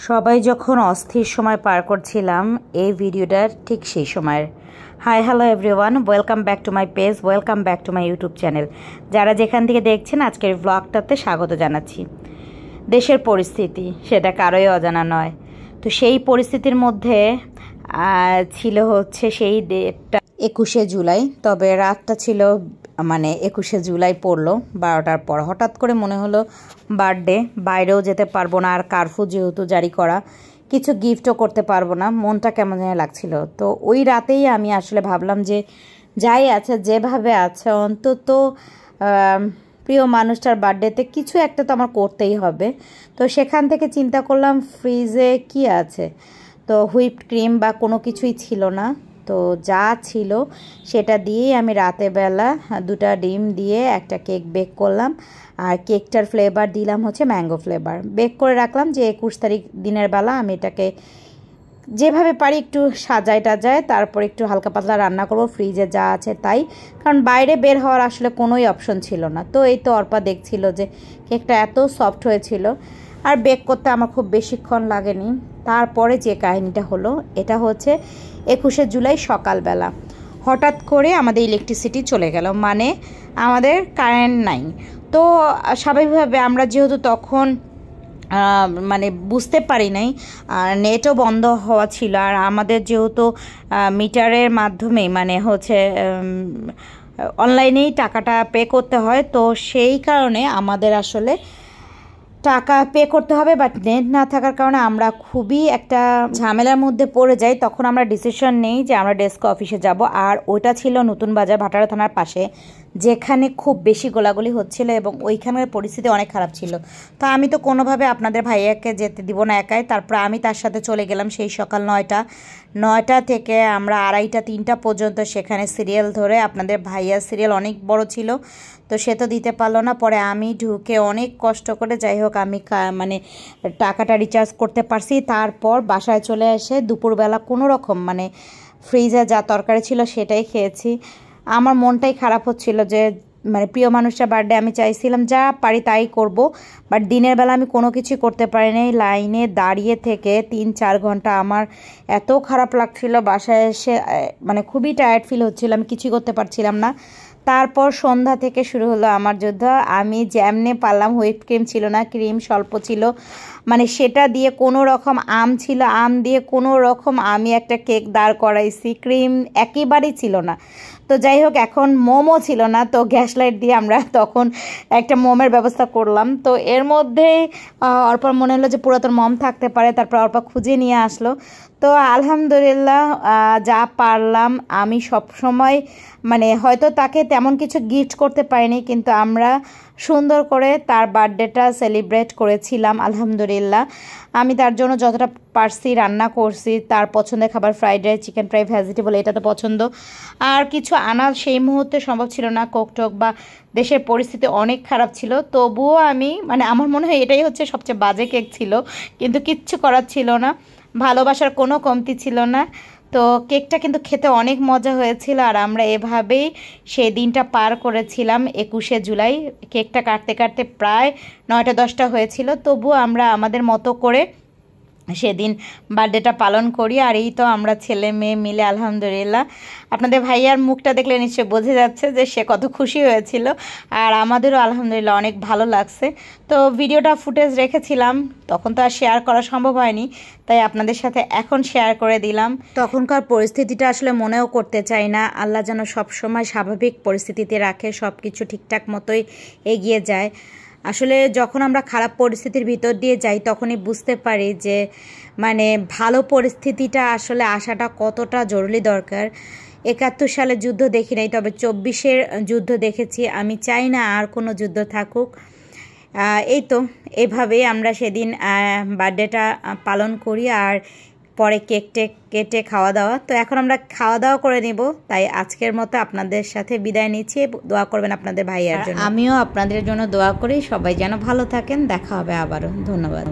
সবাই যখন অস্থির সময় পার করছিলাম এই ভিডিওটা ঠিক সেই সময়ের। Hi hello everyone, welcome back to my page, welcome back to my YouTube channel. যারা যেখান থেকে দেখছেন আজকের ব্লগটাতে স্বাগত জানাচ্ছি। দেশের পরিস্থিতি সেটা কারোই অজানা নয়। তো সেই পরিস্থিতির মধ্যে ছিল হচ্ছে সেই ডেটটা 21শে জুলাই। তবে রাতটা ছিল 21শে জুলাই পড়লো 12টার পর। হঠাৎ করে মনে হলো বার্থডে, বাইরেও যেতে পারবো না, আর কারফিউ যেহেতু জারি করা, কিছু গিফটও করতে পারবো না, মনটা কেমন যেন লাগছিল। তো ওই রাতেই আমি আসলে ভাবলাম যে যাই আছে যেভাবে আছে অন্তত প্রিয় মানুষটার বার্থডেতে কিছু একটা তো আমার করতেই হবে। তো সেখান থেকে চিন্তা করলাম ফ্রিজে কি আছে, তো হুইপড ক্রিম বা কোনো কিছুই ছিল না। তো যা ছিল সেটা দিয়েই আমি রাতের বেলা 2টা ডিম দিয়ে একটা কেক বেক করলাম, আর কেকটার ফ্লেভার দিলাম হচ্ছে ম্যাঙ্গো ফ্লেভার। বেক করে রাখলাম যে 21 তারিখ দিনের বেলা আমি এটাকে যেভাবে পারি একটু সাজায় টাজায় তারপর একটু হালকা পাতলা রান্না করব, ফ্রিজে যা আছে তাই, কারণ বাইরে বের হওয়ার আসলে কোনোই অপশন ছিল না। তো এই তো অর্পা দেখছিল যে কেকটা এত সফট হয়েছিল, আর বেক করতে আমার খুব বেশিক্ষণ লাগেনি। তারপরে যে কাহিনীটা হলো, এটা হচ্ছে 21শে জুলাই সকালবেলা হঠাৎ করে আমাদের ইলেকট্রিসিটি চলে গেল, মানে আমাদের কারেন্ট নাই। তো স্বাভাবিকভাবে আমরা যেহেতু তখন বুঝতে পারি নাই, আর নেটও বন্ধ হওয়া ছিল, আর আমাদের যেহেতু মিটারের মাধ্যমে হচ্ছে অনলাইনেই টাকাটা পে করতে হয়, তো সেই কারণে আমাদের আসলে টাকা পে করতে হবে, বাট নেট না থাকার কারণে আমরা খুবই একটা ঝামেলার মধ্যে পড়ে যাই। তখন আমরা ডিসিশন নেই যে আমরা ডেস্ক অফিসে যাব, আর ওইটা ছিল নতুন বাজার ভাটারা থানার পাশে, যেখানে খুব বেশি গোলাগুলি হচ্ছিল এবং ওইখানের পরিস্থিতি অনেক খারাপ ছিল। তো আমি তো কোনোভাবে আপনাদের ভাইয়াকে যেতে দিব না একাই, তারপর আমি তার সাথে চলে গেলাম সেই সকাল 9টা থেকে আমরা 2:30 3টা পর্যন্ত সেখানে সিরিয়াল ধরে। আপনাদের ভাইয়ার সিরিয়াল অনেক বড় ছিল, তো সে তো দিতে পারলো না। পরে আমি ঢুকে অনেক কষ্ট করে যাই হোক আমি টাকাটা রিচার্জ করতে পারছি। তারপর বাসায় চলে এসে দুপুরবেলা কোনো রকম ফ্রিজে যা তরকারি ছিল সেটাই খেয়েছি। আমার মনটাই খারাপ হচ্ছিল যে প্রিয় মানুষটার বার্থডে, আমি চাইছিলাম যা পারি তাই করব, বাট দিনের বেলা আমি কোনো কিছুই করতে পারিনি। লাইনে দাঁড়িয়ে থেকে 3-4 ঘন্টা আমার এত খারাপ লাগছিল, বাসায় এসে খুবই টায়ার্ড ফিল হচ্ছিল, আমি কিছুই করতে পারছিলাম না। তারপর সন্ধ্যা থেকে শুরু হলো আমার যুদ্ধ। আমি যেমনে পারলাম, হুইপ ক্রিম ছিল না, ক্রিম স্বল্প ছিল, সেটা দিয়ে কোনো রকম, আম ছিল, আম দিয়ে কোনো রকম আমি একটা কেক দাঁড় করাইছি। ক্রিম একেবারেই ছিল না। তো যাই হোক, এখন মোমও ছিল না, তো গ্যাস লাইট দিয়ে আমরা তখন একটা মোমের ব্যবস্থা করলাম। তো এর মধ্যে অর্পার মনে হলো যে পুরাতন মোম থাকতে পারে, তারপর অর্পা খুঁজে নিয়ে আসলো। তো আলহামদুলিল্লাহ যা পারলাম, আমি সব সময় হয়তো তাকে তেমন কিছু গিফট করতে পারিনি, কিন্তু আমরা সুন্দর করে তার বার্থডেটা সেলিব্রেট করেছিলাম আলহামদুলিল্লাহ। আমি তার জন্য যতটা পারছি রান্না করছি, তার পছন্দের খাবার fried rice, chicken fry, vegetable, এটা তো পছন্দ। আর কিছু আনা সেই মুহূর্তে সম্ভব ছিল না, কোকটোক বা দেশের পরিস্থিতি অনেক খারাপ ছিল। তবুও আমি আমার মনে হয় এটাই হচ্ছে সবচেয়ে বাজে কেক ছিল, কিন্তু কিচ্ছু করার ছিল না, ভালোবাসার কোনো কমতি ছিল না। তো কেকটা কিন্তু খেতে অনেক মজা হয়েছিল, আর আমরা এভাবেই সেই দিনটা পার করেছিলাম 21শে জুলাই। কেকটা কাটতে কাটতে প্রায় 9টা-10টা হয়েছিল, তবুও আমরা আমাদের মতো করে সেদিন বার্থডেটা পালন করি। আর এই তো আমরা ছেলে মেয়ে মিলে আলহামদুলিল্লাহ। আপনাদের ভাইয়ার মুখটা দেখলে নিশ্চয়ই বোঝা যাচ্ছে যে সে কত খুশি হয়েছিল, আর আমাদেরও আলহামদুলিল্লাহ অনেক ভালো লাগছে। তো ভিডিওটা ফুটেজ রেখেছিলাম, তখন তো আর শেয়ার করা সম্ভব হয়নি, তাই আপনাদের সাথে এখন শেয়ার করে দিলাম। তখনকার পরিস্থিতিটা আসলে মনেও করতে চাই না। আল্লাহ যেন সবসময় স্বাভাবিক পরিস্থিতিতে রাখে, সব কিছু ঠিকঠাক মতোই এগিয়ে যায়। আসলে যখন আমরা খারাপ পরিস্থিতির ভিতর দিয়ে যাই তখনই বুঝতে পারি যে ভালো পরিস্থিতিটা আসলে আসাটা কতটা জরুরি দরকার। 71 সালে যুদ্ধ দেখি নাই, তবে 24-এর যুদ্ধ দেখেছি। আমি চাই না আর কোনো যুদ্ধ থাকুক। এই তো এভাবেই আমরা সেদিন বার্থডেটা পালন করি, আর পরে কেক টেক কেটে খাওয়া দাওয়া। তো এখন আমরা খাওয়া দাওয়া করে নেব, তাই আজকের মতো আপনাদের সাথে বিদায় নিচ্ছি। দোয়া করবেন আপনাদের ভাইয়ার জন্য, আমিও আপনাদের জন্য দোয়া করি, সবাই যেন ভালো থাকেন। দেখা হবে আবারও, ধন্যবাদ।